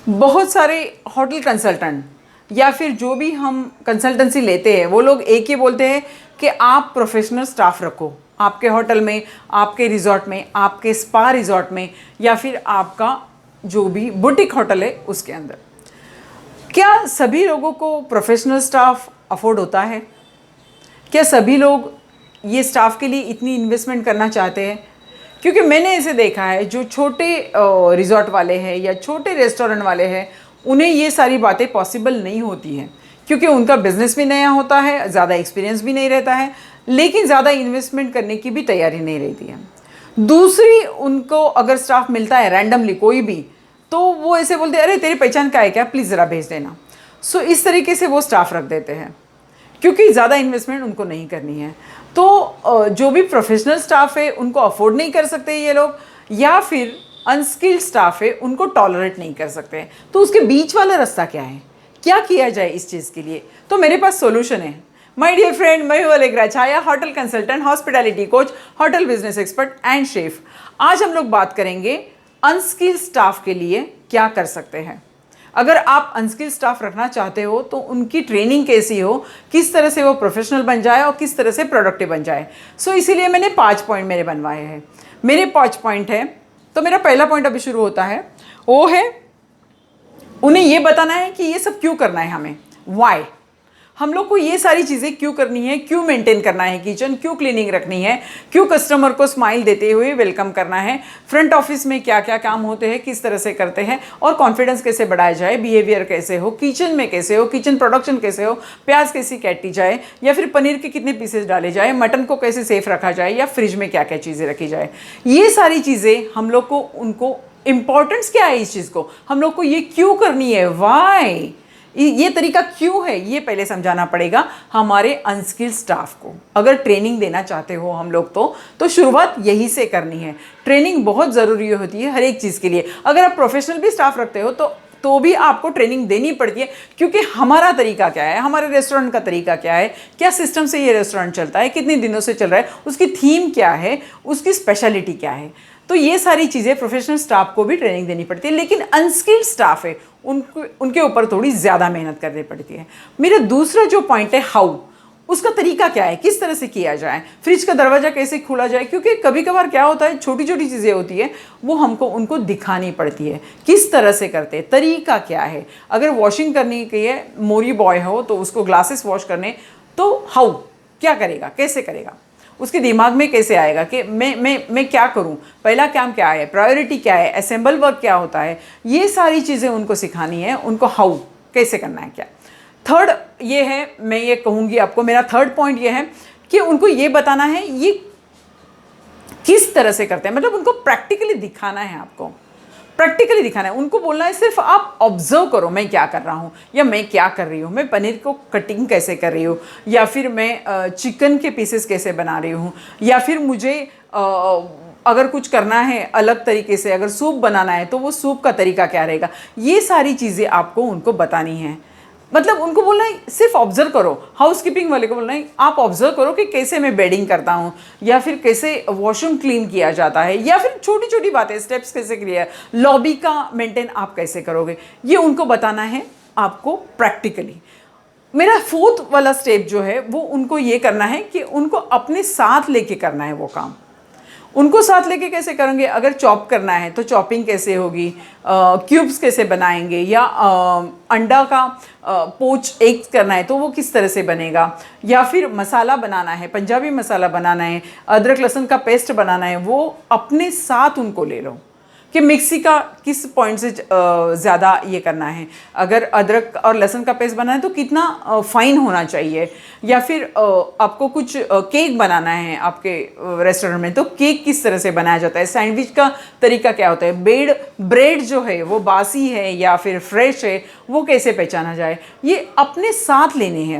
बहुत सारे hotel consultant या फिर जो भी हम कंसल्टेंसी लेते हैं वो लोग एक ही बोलते हैं कि आप प्रोफेशनल स्टाफ रखो आपके होटल में, आपके रिजॉर्ट में, आपके स्पा रिजॉर्ट में, या फिर आपका जो भी बुटीक होटल है उसके अंदर। क्या सभी लोगों को प्रोफेशनल स्टाफ अफोर्ड होता है? क्या सभी लोग ये स्टाफ के लिए इतनी इन्वेस्टमेंट करना चाहते हैं? क्योंकि मैंने ऐसे देखा है जो छोटे रिजॉर्ट वाले हैं या छोटे रेस्टोरेंट वाले हैं, उन्हें ये सारी बातें पॉसिबल नहीं होती हैं, क्योंकि उनका बिजनेस भी नया होता है, ज़्यादा एक्सपीरियंस भी नहीं रहता है, लेकिन ज़्यादा इन्वेस्टमेंट करने की भी तैयारी नहीं रहती है। दूसरी, उनको अगर स्टाफ मिलता है रैंडमली कोई भी, तो वो ऐसे बोलते हैं, अरे तेरी पहचान क्या है क्या, प्लीज़ ज़रा भेज देना। सो इस तरीके से वो स्टाफ रख देते हैं, क्योंकि ज़्यादा इन्वेस्टमेंट उनको नहीं करनी है। तो जो भी प्रोफेशनल स्टाफ है उनको अफोर्ड नहीं कर सकते ये लोग, या फिर अनस्किल्ड स्टाफ है उनको टॉलरेट नहीं कर सकते। तो उसके बीच वाला रास्ता क्या है, क्या किया जाए इस चीज़ के लिए? तो मेरे पास सोल्यूशन है। माय डियर फ्रेंड, मैं हूँ Allegra Chhaya, hotel consultant, hospitality coach, hotel business expert and chef. आज हम लोग बात करेंगे अनस्किल्ड स्टाफ के लिए क्या कर सकते हैं। अगर आप अनस्किल्ड स्टाफ रखना चाहते हो तो उनकी ट्रेनिंग कैसी हो, किस तरह से वो प्रोफेशनल बन जाए और किस तरह से प्रोडक्टिव बन जाए। सो इसीलिए मैंने 5 पॉइंट मेरे बनवाए हैं। मेरे 5 पॉइंट है। तो मेरा पहला पॉइंट अभी शुरू होता है, वो है उन्हें ये बताना है कि ये सब क्यों करना है हमें, वाई हम लोग को ये सारी चीज़ें क्यों करनी है, क्यों मेंटेन करना है किचन, क्यों क्लीनिंग रखनी है, क्यों कस्टमर को स्माइल देते हुए वेलकम करना है, फ्रंट ऑफिस में क्या क्या काम होते हैं, किस तरह से करते हैं, और कॉन्फिडेंस कैसे बढ़ाया जाए, बिहेवियर कैसे हो, किचन में कैसे हो, किचन प्रोडक्शन कैसे हो, प्याज कैसी काटी जाए, या फिर पनीर के कितने पीसेस डाले जाए, मटन को कैसे सेफ रखा जाए, या फ्रिज में क्या क्या चीज़ें रखी जाए। ये सारी चीज़ें हम लोग को, उनको इम्पोर्टेंस क्या है इस चीज़ को, हम लोग को ये क्यों करनी है, वाई, ये तरीका क्यों है, ये पहले समझाना पड़ेगा हमारे अनस्किल्ड स्टाफ को। अगर ट्रेनिंग देना चाहते हो हम लोग तो शुरुआत यही से करनी है। ट्रेनिंग बहुत ज़रूरी होती है हर एक चीज़ के लिए। अगर आप प्रोफेशनल भी स्टाफ रखते हो तो भी आपको ट्रेनिंग देनी पड़ती है, क्योंकि हमारा तरीका क्या है, हमारे रेस्टोरेंट का तरीका क्या है, क्या सिस्टम से ये रेस्टोरेंट चलता है, कितने दिनों से चल रहा है, उसकी थीम क्या है, उसकी स्पेशलिटी क्या है। तो ये सारी चीज़ें प्रोफेशनल स्टाफ को भी ट्रेनिंग देनी पड़ती है, लेकिन अनस्किल्ड स्टाफ है उनके ऊपर थोड़ी ज़्यादा मेहनत करनी पड़ती है। मेरा दूसरा जो पॉइंट है, हाउ, उसका तरीका क्या है, किस तरह से किया जाए, फ्रिज का दरवाज़ा कैसे खोला जाए, क्योंकि कभी कभार क्या होता है, छोटी छोटी चीज़ें होती है वो हमको उनको दिखानी पड़ती है, किस तरह से करते हैं, तरीका क्या है। अगर वॉशिंग करने के लिए मोरी बॉय हो तो उसको ग्लासेस वॉश करने, तो हाउ, क्या करेगा, कैसे करेगा, उसके दिमाग में कैसे आएगा कि मैं क्या करूं, पहला काम क्या है, प्रायोरिटी क्या है, असेंबल वर्क क्या होता है, ये सारी चीज़ें उनको सिखानी है, उनको हाउ कैसे करना है क्या। थर्ड ये है, मैं ये कहूँगी आपको, मेरा थर्ड पॉइंट ये है कि उनको ये बताना है ये किस तरह से करते हैं, मतलब उनको प्रैक्टिकली दिखाना है, आपको प्रैक्टिकली दिखाना है। उनको बोलना है सिर्फ आप ऑब्जर्व करो मैं क्या कर रहा हूँ, या मैं क्या कर रही हूँ, मैं पनीर को कटिंग कैसे कर रही हूँ, या फिर मैं चिकन के पीसेस कैसे बना रही हूँ, या फिर मुझे अगर कुछ करना है अलग तरीके से, अगर सूप बनाना है तो वो सूप का तरीका क्या रहेगा। ये सारी चीज़ें आपको उनको बतानी है। मतलब उनको बोलना है सिर्फ ऑब्जर्व करो। हाउसकीपिंग वाले को बोलना है आप ऑब्जर्व करो कि कैसे मैं बेडिंग करता हूँ, या फिर कैसे वॉशरूम क्लीन किया जाता है, या फिर छोटी छोटी बातें, स्टेप्स कैसे क्लियर, लॉबी का मेंटेन आप कैसे करोगे, ये उनको बताना है आपको प्रैक्टिकली। मेरा फोर्थ वाला स्टेप जो है वो उनको ये करना है कि उनको अपने साथ लेके करना है वो काम। उनको साथ लेके कैसे करेंगे, अगर चॉप करना है तो चॉपिंग कैसे होगी, क्यूब्स कैसे बनाएंगे, या अंडा का पोच एग करना है तो वो किस तरह से बनेगा, या फिर मसाला बनाना है, पंजाबी मसाला बनाना है, अदरक लहसुन का पेस्ट बनाना है, वो अपने साथ उनको ले लो कि मिक्सी का किस पॉइंट से ज़्यादा ये करना है, अगर अदरक और लहसुन का पेस्ट बनाना है तो कितना फाइन होना चाहिए, या फिर आपको कुछ केक बनाना है आपके रेस्टोरेंट में तो केक किस तरह से बनाया जाता है, सैंडविच का तरीका क्या होता है, ब्रेड जो है वो बासी है या फिर फ्रेश है वो कैसे पहचाना जाए। ये अपने साथ लेने हैं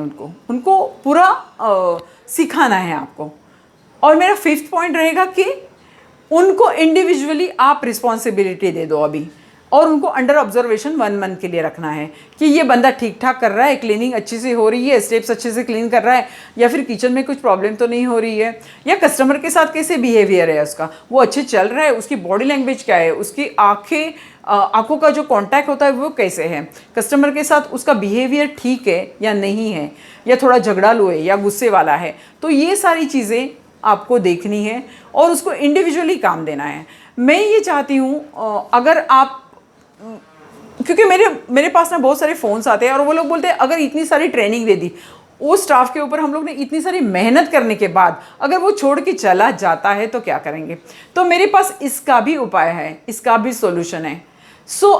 उनको पूरा सिखाना है आपको। और मेरा फिफ्थ पॉइंट रहेगा कि उनको इंडिविजुअली आप रिस्पॉन्सिबिलिटी दे दो अभी। और उनको अंडर ऑब्जर्वेशन 1 मंथ के लिए रखना है कि ये बंदा ठीक ठाक कर रहा है, क्लीनिंग अच्छी से हो रही है, स्टेप्स अच्छे से क्लीन कर रहा है, या फिर किचन में कुछ प्रॉब्लम तो नहीं हो रही है, या कस्टमर के साथ कैसे बिहेवियर है उसका, वो अच्छे चल रहा है, उसकी बॉडी लैंग्वेज क्या है, उसकी आंखों का जो कांटेक्ट होता है वो कैसे है, कस्टमर के साथ उसका बिहेवियर ठीक है या नहीं है, या थोड़ा झगड़ालू है या गुस्से वाला है। तो ये सारी चीज़ें आपको देखनी है और उसको इंडिविजुअली काम देना है। मैं ये चाहती हूँ अगर आप, क्योंकि मेरे पास ना बहुत सारे फ़ोन्स आते हैं और वो लोग बोलते हैं अगर इतनी सारी ट्रेनिंग दे दी, वो स्टाफ के ऊपर हम लोग ने इतनी सारी मेहनत करने के बाद अगर वो छोड़ के चला जाता है तो क्या करेंगे। तो मेरे पास इसका भी उपाय है, इसका भी सॉल्यूशन है।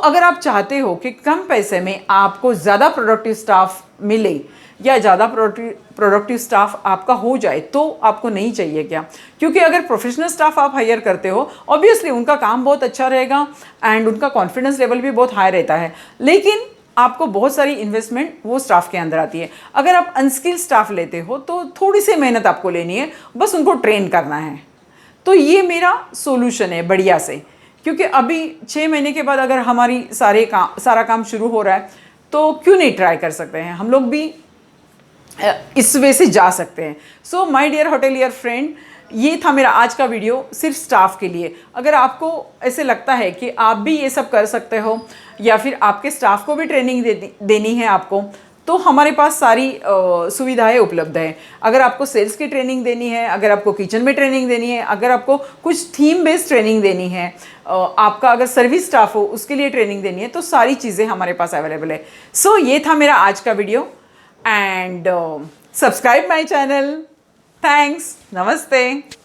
अगर आप चाहते हो कि कम पैसे में आपको ज़्यादा प्रोडक्टिव स्टाफ मिले या ज़्यादा प्रोडक्टिव स्टाफ आपका हो जाए, तो आपको नहीं चाहिए क्या? क्योंकि अगर प्रोफेशनल स्टाफ आप हायर करते हो, ऑब्वियसली उनका काम बहुत अच्छा रहेगा एंड उनका कॉन्फिडेंस लेवल भी बहुत हाई रहता है, लेकिन आपको बहुत सारी इन्वेस्टमेंट वो स्टाफ के अंदर आती है। अगर आप अनस्किल्ड स्टाफ लेते हो तो थोड़ी सी मेहनत आपको लेनी है, बस उनको ट्रेन करना है। तो ये मेरा सोल्यूशन है बढ़िया से, क्योंकि अभी 6 महीने के बाद अगर हमारी सारा काम शुरू हो रहा है तो क्यों नहीं ट्राई कर सकते हैं, हम लोग भी इस वे से जा सकते हैं। So my dear hotelier friend, ये था मेरा आज का वीडियो सिर्फ स्टाफ के लिए। अगर आपको ऐसे लगता है कि आप भी ये सब कर सकते हो या फिर आपके स्टाफ को भी ट्रेनिंग देनी है आपको, तो हमारे पास सारी सुविधाएं उपलब्ध है। अगर आपको सेल्स की ट्रेनिंग देनी है, अगर आपको किचन में ट्रेनिंग देनी है, अगर आपको कुछ थीम बेस्ड ट्रेनिंग देनी है, आपका अगर सर्विस स्टाफ हो उसके लिए ट्रेनिंग देनी है, तो सारी चीज़ें हमारे पास अवेलेबल है। सो ये था मेरा आज का video and subscribe my channel. Thanks. Namaste.